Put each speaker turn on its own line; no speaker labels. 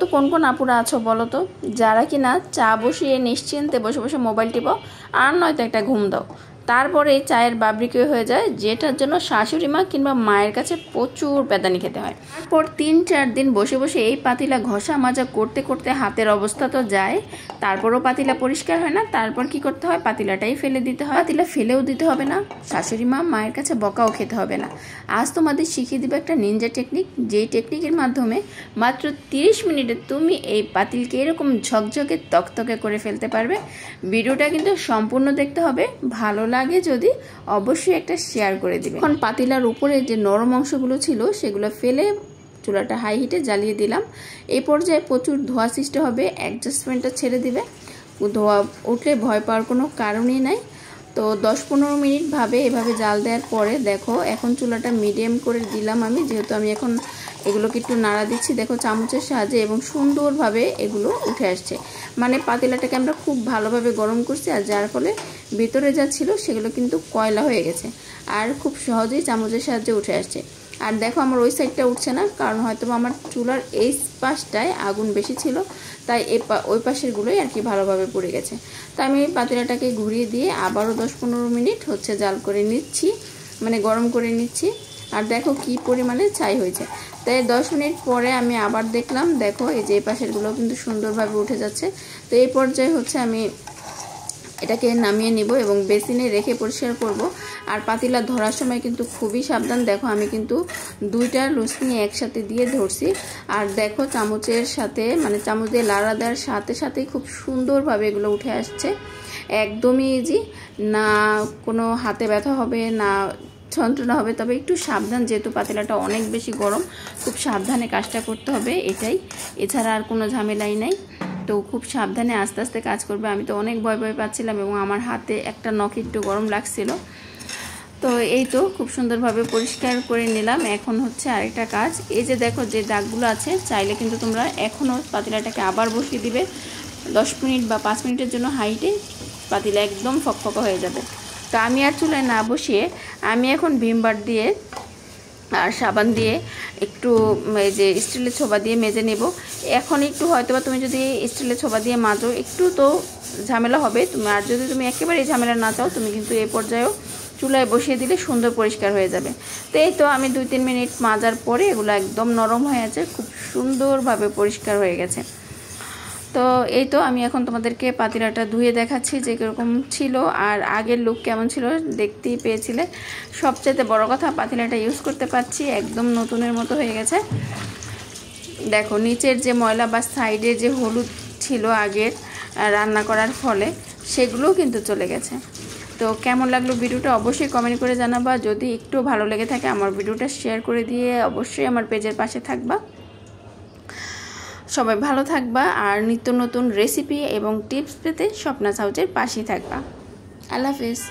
তো কোন কোন আপুরা আছো বলো তো, যারা কিনা চা বসিয়ে নিশ্চিন্তে বসে বসে মোবাইল টিপো আর নয়তো একটা ঘুম দাও, তারপরে চায়ের বাবরিকে হয়ে যায়, যেটার জন্য শাশুড়ি মা কিংবা মায়ের কাছে প্রচুর পেদানি খেতে হয়। তারপর 3-4 দিন বসে বসে এই পাতিলা ঘষা মাজা করতে করতে হাতের অবস্থা তো যায়, তারপরও পাতিলা পরিষ্কার হয় না। তারপর কি করতে হয়, পাতিলাটাই ফেলে দিতে হয়। পাতিলা ফেলেও দিতে হবে না, শাশুড়ি মা মায়ের কাছে বকাও খেতে হবে না। আজ তোমাদের শিখিয়ে দেবো একটা নিনজা টেকনিক, যেই টেকনিকের মাধ্যমে মাত্র 30 মিনিটে তুমি এই পাতিলকে এরকম ঝকঝকে তকতকে করে ফেলতে পারবে। ভিডিওটা কিন্তু সম্পূর্ণ দেখতে হবে, ভালো লাগে যদি অবশ্যই একটা শেয়ার করে দিবে। এখন পাতিলার উপরে যে নরম অংশগুলো ছিল সেগুলো ফেলে চুলাটা হাই হিটে জ্বালিয়ে দিলাম। এই পর্যায়ে প্রচুর ধোঁয়া সৃষ্টি হবে, অ্যাডজাস্টমেন্টটা ছেড়ে দিবে। ধোঁয়া উঠলে ভয় পাওয়ার কোনো কারণই নাই। তো 10-15 মিনিট এভাবে জাল দেওয়ার পরে দেখো এখন চুলাটা মিডিয়াম করে দিলাম আমি, যেহেতু আমি এখন এগুলোকে একটু নাড়া দিচ্ছি দেখো চামচের সাহায্যে, এবং সুন্দরভাবে এগুলো উঠে আসছে। মানে পাতিলাটাকে আমরা খুব ভালোভাবে গরম করছি, আর যার ফলে ভিতরে যা ছিল সেগুলো কিন্তু কয়লা হয়ে গেছে, আর খুব সহজেই চামচের সাহায্যে উঠে আসছে। আর দেখো আমার ওই সাইডটা উঠছে না, কারণ হয়তো আমার চুলার এই পাশটায় আগুন বেশি ছিল, তাই ওই পাশেরগুলোই আর কি ভালোভাবে পুড়ে গেছে। তো আমি পাতিলাটাকে ঘুরিয়ে দিয়ে আবারও 10-15 মিনিট জাল করে নিচ্ছি, মানে গরম করে নিচ্ছি। আর দেখো কি পরিমাণে ছাই হয়েছে। তাই 10 মিনিট পরে আমি আবার দেখলাম, দেখো এই যে এই পাশেরগুলো কিন্তু সুন্দরভাবে উঠে যাচ্ছে। তো এই পর্যায়ে আমি এটাকে নামিয়ে নিব এবং বেসিনে রেখে পরিষ্কার করব। আর পাতিলা ধরার সময় কিন্তু খুবই সাবধান। দেখো আমি কিন্তু 2টা লুচনি একসাথে দিয়ে ধরছি, আর দেখো চামচের সাথে মানে চামচ দিয়ে লাড়া দেওয়ার সাথে সাথেই খুব সুন্দরভাবে এগুলো উঠে আসছে। একদমই ইজি, না কোনো হাতে ব্যথা হবে না যন্ত্রণা হবে, তবে একটু সাবধান, যেহেতু পাতিলাটা অনেক বেশি গরম, খুব সাবধানে কাজটা করতে হবে, এটাই, এছাড়া আর কোনো ঝামেলাই নাই। তো খুব সাবধানে আস্তে আস্তে কাজ করবে। আমি তো অনেক ভয় পাচ্ছিলাম এবং আমার হাতে একটা নখ একটু গরম লাগছিল। তো এই তো খুব সুন্দরভাবে পরিষ্কার করে নিলাম। এখন আরেকটা কাজ, এই যে দেখো যে দাগগুলো আছে, চাইলে কিন্তু তোমরা এখনও পাতিলাটাকে আবার বসিয়ে দিবে 10 মিনিট বা 5 মিনিটের জন্য হাইটে, পাতিলা একদম ফকফকা হয়ে যাবে। তো আমি আর চুলায় না বসিয়ে আমি এখন ভিম বার দিয়ে আর সাবান দিয়ে একটু এই যে স্টিলের ছোবা দিয়ে মেজে নেব। এখন একটু হয়তোবা তুমি যদি স্টিলের ছোবা দিয়ে মাজো একটু তো ঝামেলা হবে, আর যদি তুমি একেবারে ঝামেলা না চাও, তুমি কিন্তু এই পর্যায়েও চুলায় বসিয়ে দিলে সুন্দর পরিষ্কার হয়ে যাবে। তো এই তো আমি 2-3 মিনিট মাজার পরে এগুলো একদম নরম হয়ে আছে, খুব সুন্দরভাবে পরিষ্কার হয়ে গেছে। তো এই তো আমি এখন তোমাদেরকে পাতিলাটা ধুয়ে দেখাচ্ছি যে কীরকম ছিল আর আগের লুক কেমন ছিল, দেখতেই পেয়েছিলে। সবচেয়ে বড় কথা, পাতিলাটা ইউজ করতে পারছি, একদম নতুনের মতো হয়ে গেছে। দেখো নিচের যে ময়লা বা সাইডে যে হলুদ ছিল আগের রান্না করার ফলে, সেগুলোও কিন্তু চলে গেছে। তো কেমন লাগলো ভিডিওটা অবশ্যই কমেন্ট করে জানাবা। যদি একটু ভালো লেগে থাকে আমার ভিডিওটা শেয়ার করে দিয়ে অবশ্যই আমার পেজের পাশে থাকবা। সবাই ভালো থাকবা, আর নিত্য নতুন রেসিপি এবং টিপস পেতে স্বপ্না হাউজের পাশেই থাকবা। আল্লাহ হাফেজ।